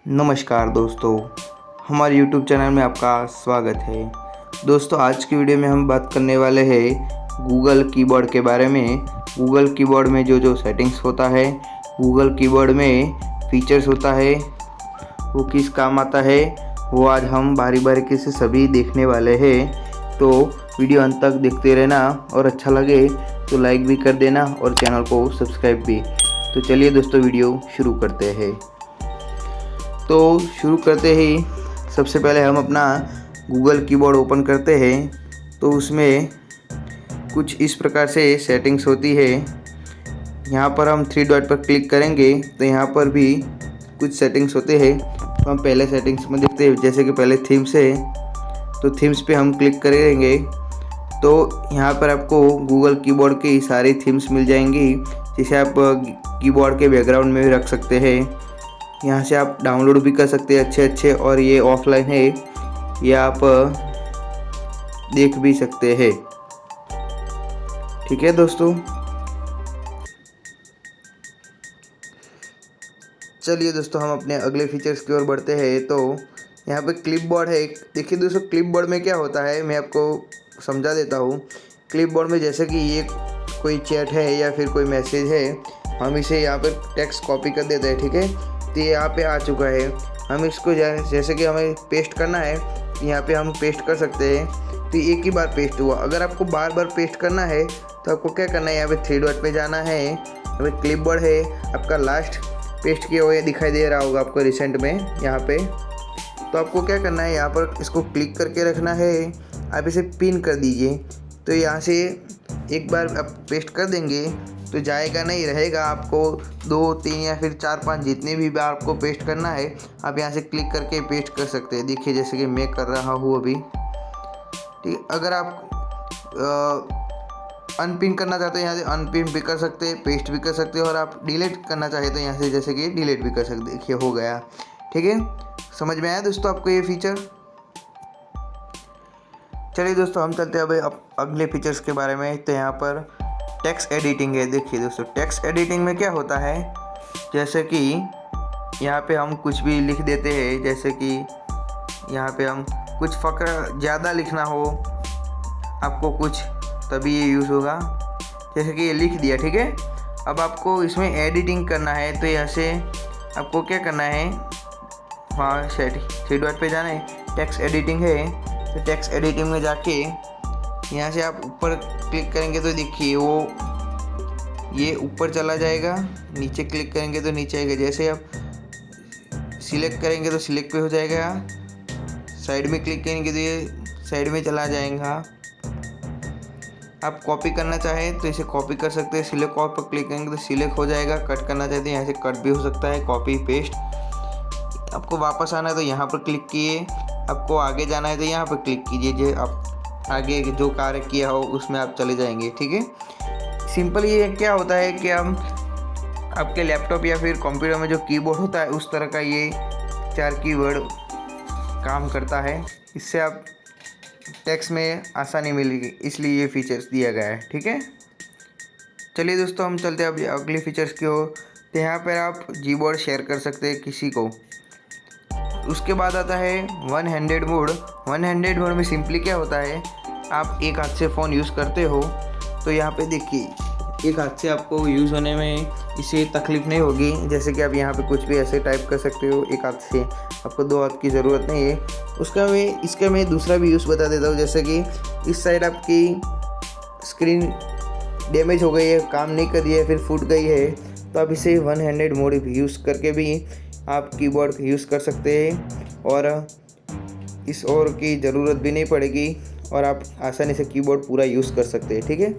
नमस्कार दोस्तों, हमारे YouTube चैनल में आपका स्वागत है। दोस्तों, आज की वीडियो में हम बात करने वाले हैं गूगल कीबोर्ड के बारे में। गूगल कीबोर्ड में जो सेटिंग्स होता है, गूगल कीबोर्ड में फीचर्स होता है, वो किस काम आता है, वो आज हम बारीकी से सभी देखने वाले हैं। तो वीडियो अंत तक देखते रहना और अच्छा लगे तो लाइक भी कर देना और चैनल को सब्सक्राइब भी। तो चलिए दोस्तों, वीडियो शुरू करते हैं। तो शुरू करते ही सबसे पहले हम अपना गूगल कीबोर्ड ओपन करते हैं। तो उसमें कुछ इस प्रकार से सेटिंग्स होती है। यहाँ पर हम 3 डॉट पर क्लिक करेंगे तो यहाँ पर भी कुछ सेटिंग्स होते हैं। तो हम पहले सेटिंग्स में देखते हैं, जैसे कि पहले थीम्स है। तो थीम्स पे हम क्लिक करेंगे तो यहाँ पर आपको गूगल कीबोर्ड की सारी थीम्स मिल जाएंगी, जिसे आप कीबोर्ड के बैकग्राउंड में भी रख सकते हैं। यहाँ से आप डाउनलोड भी कर सकते हैं अच्छे, और ये ऑफलाइन है, ये आप देख भी सकते हैं। ठीक है दोस्तों, चलिए दोस्तों हम अपने अगले फीचर्स की ओर बढ़ते हैं। तो यहाँ पे क्लिपबोर्ड है। देखिए दोस्तों, क्लिपबोर्ड में क्या होता है मैं आपको समझा देता हूँ। क्लिपबोर्ड में जैसे कि ये कोई चैट है या फिर कोई मैसेज है, हम इसे यहाँ पर टेक्स्ट कॉपी कर देते हैं। ठीक है, तो ये यहाँ पे आ चुका है। हम इसको जैसे कि हमें पेस्ट करना है, यहाँ पे हम पेस्ट कर सकते हैं। तो एक ही बार पेस्ट हुआ। अगर आपको बार बार पेस्ट करना है तो आपको क्या करना है, यहाँ पे 3 डॉट पे जाना है। यहाँ पे क्लिपबोर्ड है, आपका लास्ट पेस्ट किया हुआ ये दिखाई दे रहा होगा आपको रिसेंट में यहाँ पे। तो आपको क्या करना है, यहाँ पर इसको क्लिक करके रखना है। आप इसे पिन कर दीजिए। तो यहाँ से एक बार आप पेस्ट कर देंगे तो जाएगा नहीं, रहेगा। आपको 2, 3 या फिर 4, 5 जितने भी बार आपको पेस्ट करना है, आप यहाँ से क्लिक करके पेस्ट कर सकते हैं। देखिए जैसे कि मैं कर रहा हूँ अभी। ठीक, अगर आप अनपिन करना चाहते हैं, यहाँ से अनपिन भी कर सकते हैं, पेस्ट भी कर सकते हैं, और आप डिलीट करना चाहे तो यहाँ से जैसे कि डिलीट भी कर सकते हैं। देखिए हो गया। ठीक है, समझ में आया दोस्तों आपको ये फीचर? चलिए दोस्तों, हम चलते हैं अब अगले फीचर्स के बारे में। तो यहाँ पर टेक्स्ट एडिटिंग है। देखिए दोस्तों, टेक्स्ट एडिटिंग में क्या होता है, जैसे कि यहाँ पे हम कुछ भी लिख देते हैं। जैसे कि यहाँ पे हम कुछ फ़क्र ज़्यादा लिखना हो आपको कुछ, तभी ये यूज़ होगा। जैसे कि ये लिख दिया। ठीक है, अब आपको इसमें एडिटिंग करना है। तो यहाँ से आपको क्या करना है, वहाँ 3 डॉट पे जाना है, टेक्स्ट एडिटिंग है। तो टेक्स्ट एडिटिंग में जाके यहाँ से आप ऊपर क्लिक करेंगे तो देखिए वो ये ऊपर चला जाएगा। नीचे क्लिक करेंगे तो नीचे आएगा। जैसे आप सिलेक्ट करेंगे तो सिलेक्ट पे हो जाएगा। साइड में क्लिक करेंगे तो ये साइड में चला जाएगा। आप कॉपी करना चाहें तो इसे कॉपी कर सकते हैं। सिलेक्ट ऑल पर क्लिक करेंगे तो सिलेक्ट हो जाएगा। कट करना चाहते हैं यहाँ से कट भी हो सकता है, कॉपी पेस्ट। आपको वापस आना है तो यहाँ पर क्लिक किए। आपको आगे जाना है तो यहाँ पर क्लिक कीजिए। जो आप आगे जो कार्य किया हो उसमें आप चले जाएंगे। ठीक है, सिंपल ये क्या होता है कि हम आपके लैपटॉप या फिर कंप्यूटर में जो कीबोर्ड होता है उस तरह का ये 4 कीवर्ड काम करता है। इससे आप टेक्स्ट में आसानी मिलेगी, इसलिए ये फीचर्स दिया गया है। ठीक है, चलिए दोस्तों हम चलते हैं अब अगले फीचर्स की ओर। तो यहाँ पर आप कीबोर्ड शेयर कर सकते हैं किसी को। उसके बाद आता है one handed mode. One handed mode में सिंपली क्या होता है, आप एक हाथ से फ़ोन यूज़ करते हो तो यहाँ पे देखिए एक हाथ से आपको यूज़ होने में इसे तकलीफ़ नहीं होगी। जैसे कि आप यहाँ पे कुछ भी ऐसे टाइप कर सकते हो एक हाथ से, आपको 2 हाथ की ज़रूरत नहीं है। इसका मैं दूसरा भी यूज़ बता देता हूँ। जैसे कि इस साइड आपकी स्क्रीन डैमेज हो गई है, काम नहीं कर रही है, फिर फूट गई है, तो आप इसे वन हैंडेड मोड यूज़ करके भी आप कीबोर्ड यूज़ कर सकते हैं, और इस और की ज़रूरत भी नहीं पड़ेगी, और आप आसानी से कीबोर्ड पूरा यूज़ कर सकते हैं। ठीक है,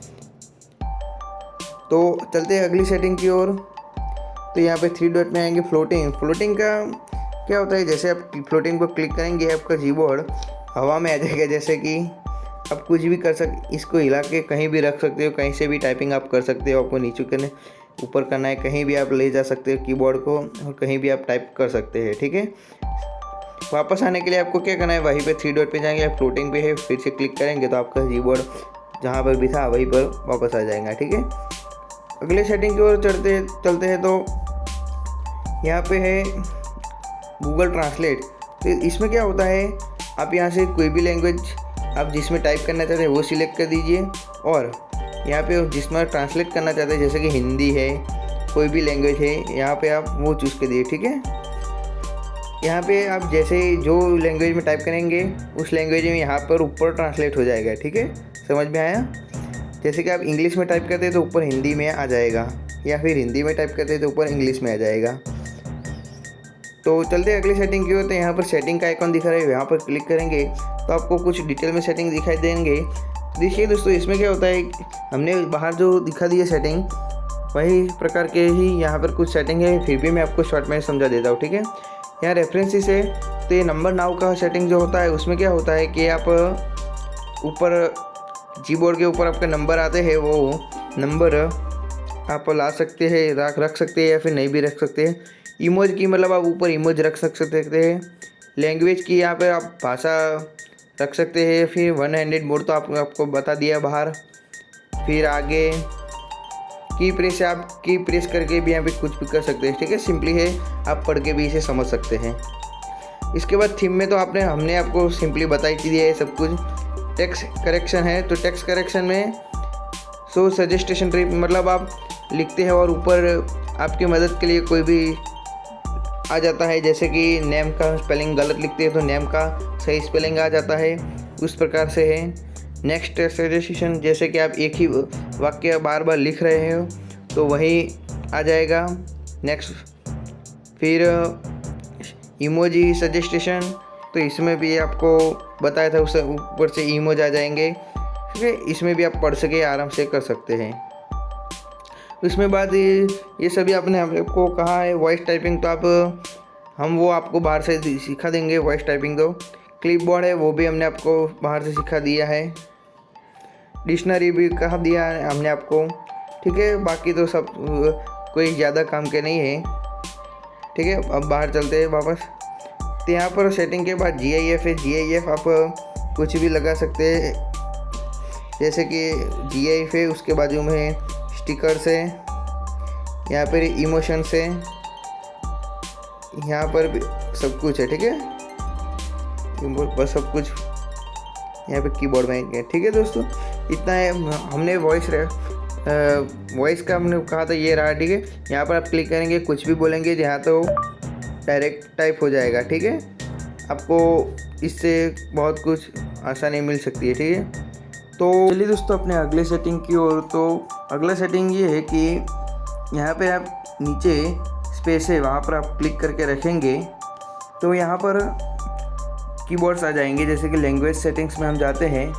तो चलते हैं अगली सेटिंग की ओर। तो यहाँ पे 3 डॉट में आएंगे फ्लोटिंग। फ्लोटिंग का क्या होता है, जैसे आप फ्लोटिंग पर क्लिक करेंगे आपका कीबोर्ड हवा में आ जाएगा। जैसे कि आप कुछ भी कर सकते, इसको हिला के कहीं भी रख सकते हो, कहीं से भी टाइपिंग आप कर सकते हो। आपको नीचे करने ऊपर करना है, कहीं भी आप ले जा सकते हो कीबोर्ड को, और कहीं भी आप टाइप कर सकते हैं। ठीक है, वापस आने के लिए आपको क्या करना है, वहीं पे 3 डॉट पे जाएंगे, आप फ्लोटिंग पे है, फिर से क्लिक करेंगे तो आपका कीबोर्ड जहाँ पर भी था वहीं पर वापस आ जाएगा। ठीक है, अगले सेटिंग की ओर चलते हैं। तो यहाँ पे है गूगल ट्रांसलेट। तो इसमें क्या होता है, आप यहाँ से कोई भी लैंग्वेज आप जिसमें टाइप करना चाहते हैं वो सिलेक्ट कर दीजिए, और यहाँ पे जिसमें ट्रांसलेट करना चाहते हैं जैसे कि हिंदी है, कोई भी लैंग्वेज है, यहाँ पे आप वो चूज़ कर दीजिए। ठीक है, यहाँ पे आप जैसे जो लैंग्वेज में टाइप करेंगे उस लैंग्वेज में यहाँ पर ऊपर ट्रांसलेट हो जाएगा। ठीक है, समझ में आया? जैसे कि आप इंग्लिश में टाइप करते हैं तो ऊपर हिंदी में आ जाएगा, या फिर हिंदी में टाइप करते हैं तो ऊपर इंग्लिश में आ जाएगा। तो चलते अगली सेटिंग की ओर। तो यहाँ पर सेटिंग का आइकॉन दिखा रहा है, यहाँ पर क्लिक करेंगे तो आपको कुछ डिटेल में सेटिंग दिखाई देंगे। देखिए दोस्तों, इसमें क्या होता है, हमने बाहर जो दिखा दी है सेटिंग वही प्रकार के ही यहाँ पर कुछ सेटिंग है, फिर भी मैं आपको शॉर्ट में समझा देता हूँ। ठीक है, यहाँ रेफरेंसेस है, तो ये नंबर नाउ का सेटिंग जो होता है उसमें क्या होता है कि आप ऊपर कीबोर्ड के ऊपर आपके नंबर आते हैं, वो नंबर आप ला सकते हैं, रख सकते हैं या फिर नहीं भी रख सकते हैं। इमोज की मतलब आप ऊपर इमोज रख सकते हैं। लैंग्वेज की यहाँ पे आप भाषा रख सकते हैं, फिर वन हैंडेड मोड तो आपको बता दिया बाहर। फिर आगे की प्रेस, आप की प्रेस करके भी यहाँ पे कुछ भी कर सकते हैं। ठीक है, सिंपली है, आप पढ़ के भी इसे समझ सकते हैं। इसके बाद थीम में तो हमने आपको सिंपली बताई दिया है सब कुछ। टेक्स्ट करेक्शन है, तो टेक्स्ट करेक्शन में सजेस्टेशन ट्रिप मतलब आप लिखते हैं और ऊपर आपकी मदद के लिए कोई भी आ जाता है, जैसे कि नेम का स्पेलिंग गलत लिखते हैं तो नेम का सही स्पेलिंग आ जाता है, उस प्रकार से है। नेक्स्ट सजेशन, जैसे कि आप एक ही वाक्य बार बार लिख रहे हो तो वही आ जाएगा नेक्स्ट। फिर इमोजी सजेस्टेशन, तो इसमें भी आपको बताया था, उससे ऊपर से इमोज आ जाएंगे। ठीक है, इसमें भी आप पढ़ सके आराम से कर सकते हैं। इसमें बाद ये सभी आपने आपको कहा है वॉइस टाइपिंग, तो आप हम वो आपको बाहर से सिखा देंगे वॉइस टाइपिंग। तो क्लिपबोर्ड है वो भी हमने आपको बाहर से सिखा दिया है। डिक्शनरी भी कहा दिया है हमने आपको। ठीक है, बाकी तो सब कोई ज़्यादा काम के नहीं है। ठीक है, अब बाहर चलते हैं वापस। तो यहाँ पर सेटिंग के बाद GIF है, GIF आप कुछ भी लगा सकते हैं, जैसे कि GIF है, उसके बाजू में स्टिकर्स है, यहाँ पर इमोशंस है, यहाँ पर भी सब कुछ है। ठीक है, बस सब कुछ यहाँ पे कीबोर्ड में है। ठीक है दोस्तों, इतना है। हमने वॉइस का हमने कहा था ये रहा। ठीक है, यहाँ पर आप क्लिक करेंगे, कुछ भी बोलेंगे यहाँ तो डायरेक्ट टाइप हो जाएगा। ठीक है, आपको इससे बहुत कुछ आसानी मिल सकती है। ठीक है, तो चलिए दोस्तों अपने अगले सेटिंग की ओर। तो अगला सेटिंग ये है कि यहाँ पे आप नीचे स्पेस है वहाँ पर आप क्लिक करके रखेंगे तो यहाँ पर कीबोर्ड्स आ जाएंगे। जैसे कि लैंग्वेज सेटिंग्स में हम जाते हैं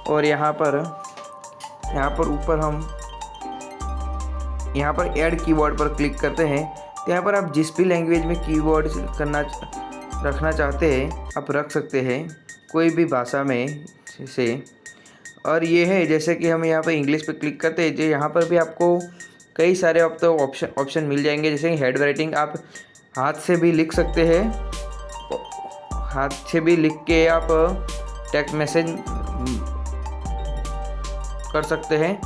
और यहाँ पर ऊपर हम यहाँ पर ऐड कीबोर्ड पर क्लिक करते हैं। तो यहाँ पर आप जिस भी लैंग्वेज में कीबोर्ड रखना चाहते हैं आप रख सकते हैं, कोई भी भाषा में से। और ये है जैसे कि हम यहाँ पर इंग्लिश पे क्लिक करते हैं, जो यहाँ पर भी आपको कई सारे अब तो ऑप्शन मिल जाएंगे। जैसे हेड राइटिंग, आप हाथ से भी लिख सकते हैं, हाथ से भी लिख के आप टेक्स्ट मैसेज कर सकते हैं।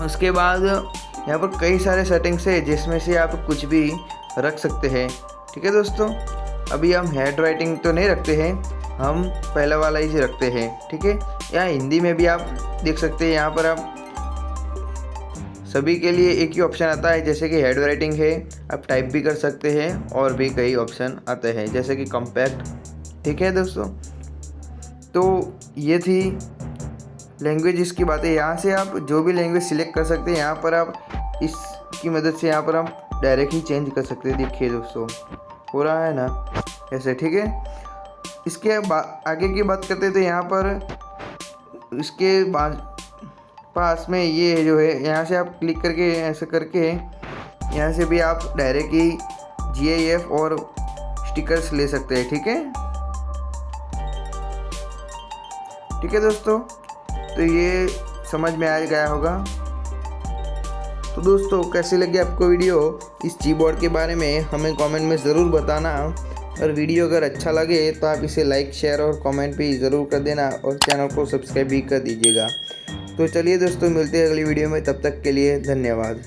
उसके बाद यहाँ पर कई सारे सेटिंग्स है जिसमें से आप कुछ भी रख सकते हैं। ठीक है दोस्तों, अभी हम हेड राइटिंग तो नहीं रखते हैं, हम पहला वाला ही रखते हैं। ठीक है, यहाँ हिंदी में भी आप देख सकते हैं, यहाँ पर आप सभी के लिए एक ही ऑप्शन आता है, जैसे कि हेड राइटिंग है, आप टाइप भी कर सकते हैं और भी कई ऑप्शन आते हैं जैसे कि कॉम्पैक्ट। ठीक है दोस्तों, तो ये थी लैंग्वेज की बातें। यहाँ से आप जो भी लैंग्वेज सिलेक्ट कर सकते हैं, यहाँ पर आप इसकी मदद से यहाँ पर आप डायरेक्ट ही चेंज कर सकते हैं। देखिए दोस्तों, हो रहा है ना ऐसे। ठीक है, इसके आगे की बात करते हैं तो यहाँ पर इसके पास में ये जो है, यहाँ से आप क्लिक करके ऐसे करके यहाँ से भी आप डायरेक्ट ही GIF और स्टिकर्स ले सकते हैं। ठीक है दोस्तों, तो ये समझ में आ गया होगा। तो दोस्तों कैसी लगी आपको वीडियो इस कीबोर्ड के बारे में, हमें कमेंट में ज़रूर बताना। और वीडियो अगर अच्छा लगे तो आप इसे लाइक, शेयर और कमेंट भी ज़रूर कर देना और चैनल को सब्सक्राइब भी कर दीजिएगा। तो चलिए दोस्तों, मिलते हैं अगली वीडियो में, तब तक के लिए धन्यवाद।